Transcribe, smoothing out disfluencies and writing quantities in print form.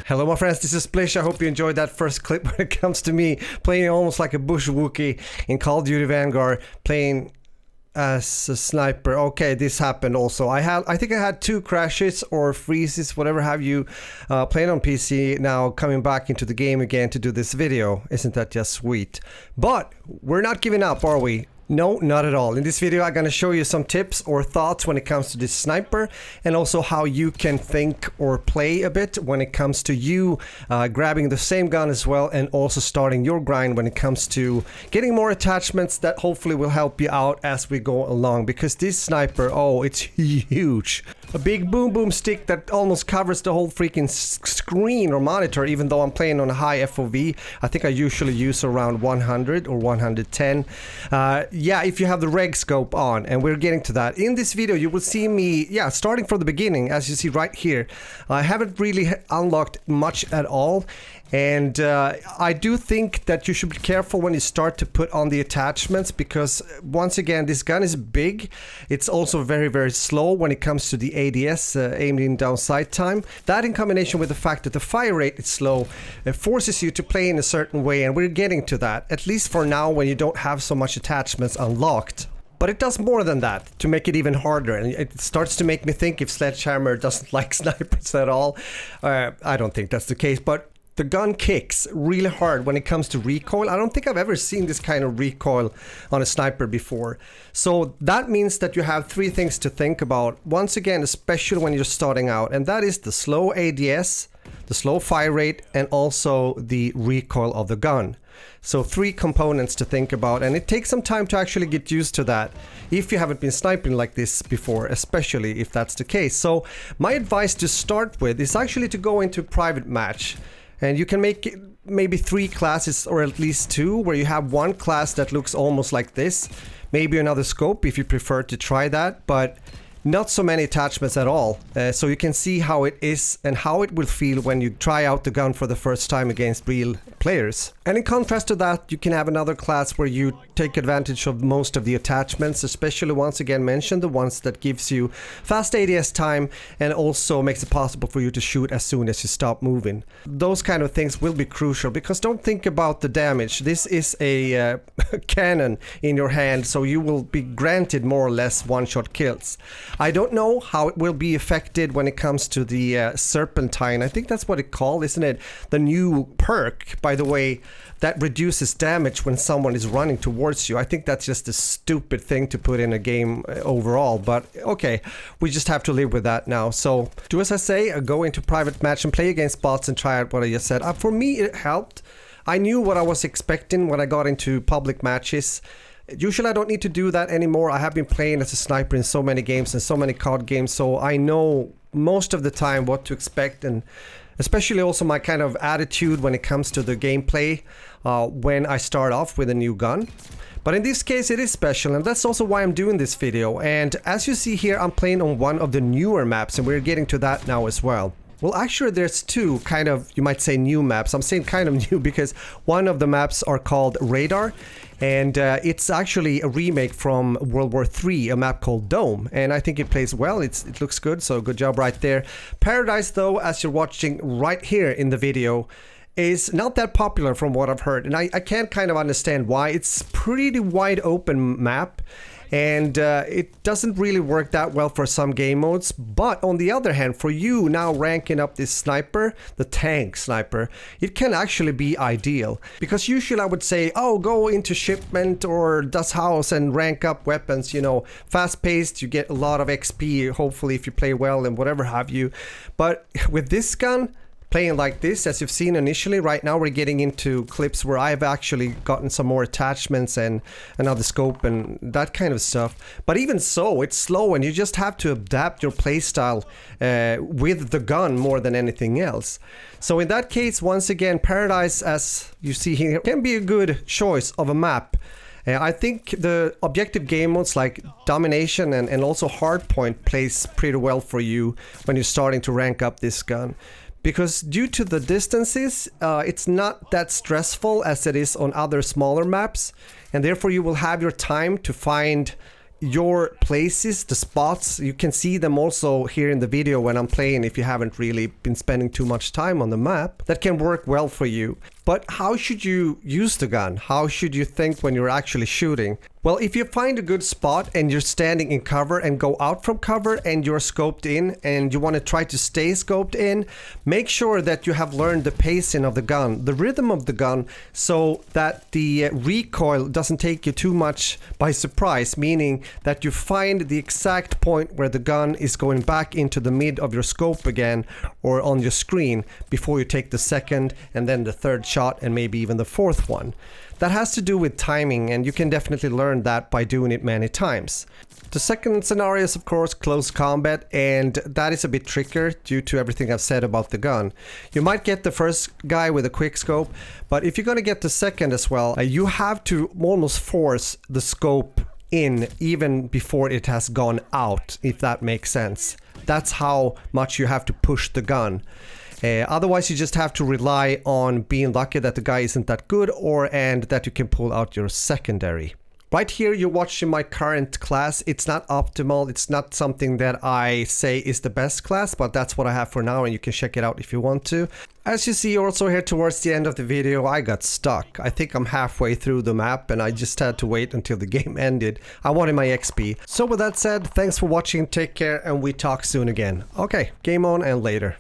Hello my friends, this is Splish. I hope you enjoyed that first clip when it comes to me playing almost like a bush Wookiee in Call of Duty Vanguard, playing as a sniper. Okay, this happened also. I think I had 2 crashes or freezes, whatever have you, playing on PC, now coming back into the game again to do this video. Isn't that just sweet? But we're not giving up, are we? No, not at all. In this video I'm going to show you some tips or thoughts when it comes to this sniper, and also how you can think or play a bit when it comes to you grabbing the same gun as well, and also starting your grind when it comes to getting more attachments that hopefully will help you out as we go along. Because this sniper, oh, it's huge. A big boom boom stick that almost covers the whole freaking screen or monitor, even though I'm playing on a high FOV. I think I usually use around 100 or 110. Yeah, if you have the reg scope on, and we're getting to that. In this video you will see me, starting from the beginning, as you see right here. I haven't really unlocked much at all. And I do think that you should be careful when you start to put on the attachments, because once again, this gun is big. It's also very, very slow when it comes to the ADS, aiming down sight time. That in combination with the fact that the fire rate is slow, it forces you to play in a certain way, and we're getting to that, at least for now when you don't have so much attachments unlocked. But it does more than that to make it even harder, and it starts to make me think if Sledgehammer doesn't like snipers at all. I don't think that's the case, but the gun kicks really hard when it comes to recoil. I don't think I've ever seen this kind of recoil on a sniper before. So that means that you have 3 things to think about, once again, especially when you're starting out, and that is the slow ADS, the slow fire rate, and also the recoil of the gun. So 3 components to think about, and it takes some time to actually get used to that if you haven't been sniping like this before, especially if that's the case. So my advice to start with is actually to go into private match. And you can make it maybe 3 classes, or at least 2, where you have 1 class that looks almost like this. Maybe another scope if you prefer to try that, but not so many attachments at all. So you can see how it is and how it will feel when you try out the gun for the first time against real players. And in contrast to that, you can have another class where you take advantage of most of the attachments, especially once again mentioned the ones that gives you fast ADS time and also makes it possible for you to shoot as soon as you stop moving. Those kind of things will be crucial, because don't think about the damage. This is a cannon in your hand, so you will be granted more or less one-shot kills. I don't know how it will be affected when it comes to the Serpentine. I think that's what it's called, isn't it? The new perk, by the way, that reduces damage when someone is running towards you. I think that's just a stupid thing to put in a game overall, but okay, we just have to live with that now. So do as I say, go into private match and play against bots and try out what I just said. For me, it helped. I knew what I was expecting when I got into public matches. Usually I don't need to do that anymore. I have been playing as a sniper in so many games and so many COD games, so I know most of the time what to expect, and especially also my kind of attitude when it comes to the gameplay when I start off with a new gun. But in this case it is special, and that's also why I'm doing this video. And as you see here, I'm playing on one of the newer maps, and we're getting to that now as well. Well, actually there's 2 kind of, you might say, new maps. I'm saying kind of new because one of the maps are called Radar, and it's actually a remake from World War III, a map called Dome, and I think it plays well. It looks good, so good job right there. Paradise, though, as you're watching right here in the video, is not that popular from what I've heard, and I can't kind of understand why. It's pretty wide open map, and it doesn't really work that well for some game modes. But on the other hand, for you now ranking up this sniper, the tank sniper, it can actually be ideal. Because usually I would say, oh, go into shipment or Das Haus and rank up weapons, you know, fast paced, you get a lot of XP, hopefully if you play well and whatever have you. But with this gun, playing like this, as you've seen initially, right now we're getting into clips where I've actually gotten some more attachments and another scope and that kind of stuff. But even so, it's slow, and you just have to adapt your playstyle with the gun more than anything else. So in that case, once again, Paradise, as you see here, can be a good choice of a map. I think the objective game modes like Domination and also Hardpoint plays pretty well for you when you're starting to rank up this gun. Because due to the distances, it's not that stressful as it is on other smaller maps, and therefore you will have your time to find your places, the spots, you can see them also here in the video when I'm playing if you haven't really been spending too much time on the map. That can work well for you. But how should you use the gun? How should you think when you're actually shooting? Well, if you find a good spot and you're standing in cover and go out from cover and you're scoped in and you want to try to stay scoped in, make sure that you have learned the pacing of the gun, the rhythm of the gun, so that the recoil doesn't take you too much by surprise, meaning that you find the exact point where the gun is going back into the mid of your scope again or on your screen before you take the second and then the third shot and maybe even the fourth one. That has to do with timing, and you can definitely learn that by doing it many times. The second scenario is of course close combat, and that is a bit trickier due to everything I've said about the gun. You might get the first guy with a quick scope, but if you're gonna get the second as well, you have to almost force the scope in even before it has gone out, if that makes sense. That's how much you have to push the gun. Otherwise you just have to rely on being lucky that the guy isn't that good and that you can pull out your secondary. Right here you're watching my current class. It's not optimal, it's not something that I say is the best class, but that's what I have for now and you can check it out if you want to. As you see also here towards the end of the video, I got stuck. I think I'm halfway through the map and I just had to wait until the game ended. I wanted my XP. So with that said, thanks for watching, take care, and we talk soon again. Okay, game on and later.